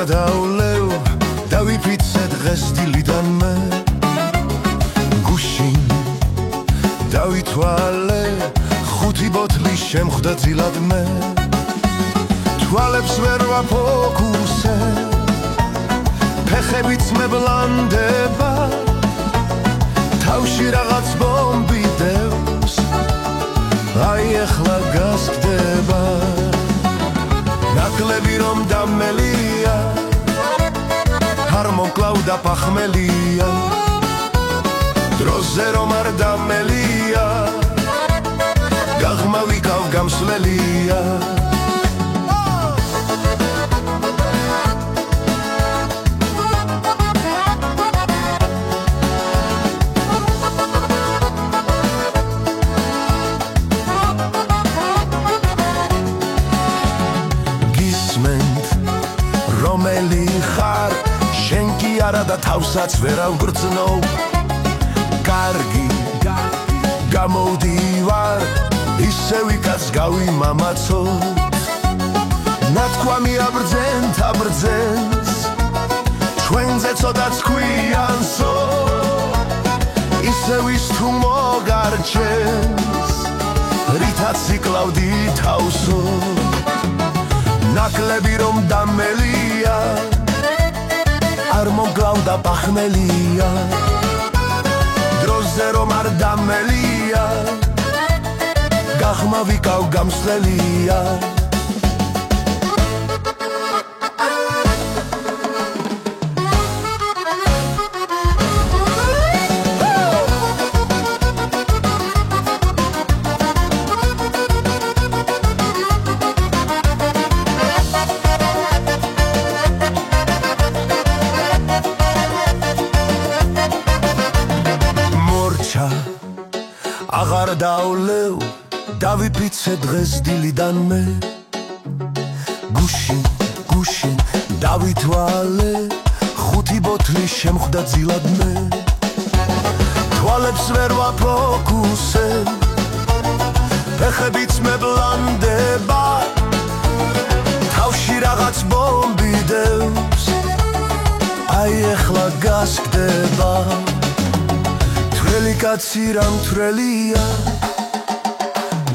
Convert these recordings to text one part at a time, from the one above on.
დავლევ დავიფიცე დღეს დილიდან მე გუშინ დავითვალე ხუთი ბოთლი შემხვდა ძილად მე თვალებს ვერ ვაფოკუსე ფეხებიც მებლანდება თავში რაღაც ბომბი დევს აი ახლა გასკდება ნაკლები რომ დამელია არ მოკლავდა პახმელია დროზე რომ არ დამელია გაღმა ვიკავ გამსვლელია რომელი ხარ შენ კი არა და თავსაც ვერ ავგრძნობ კარგი გამოვდივარ ისე ვიკაც გავიმამაცო ნათქვამი აბრძენთ აბრძენს ჩვენზე ცოტაც ქვიანსო ისე ვის თუ მოგარჩენს რითაც იკლავდი თავსო ნაკლები რომ დამელია არ მოკლავდა პახმელია დროზე რომ არ დამელია გაღმა ვიკავ გამსვლელია აღარ დავლევ დავიფიცე დღეს დილიდან მე გუშინ დავითვალე ხუთი ბოთლი შემხვდა ძილად მე თვალებს ვერ ვაფოკუსე ფეხებიც მებლანდება თავში რაღაც ბომბი დევს აი ახლა გასკდება კაცი რამ თვრელია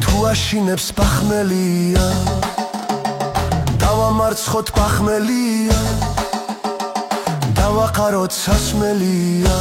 თუ აშინებს პახმელია დავამარცხოთ პახმელია დავაყაროთ სასმელია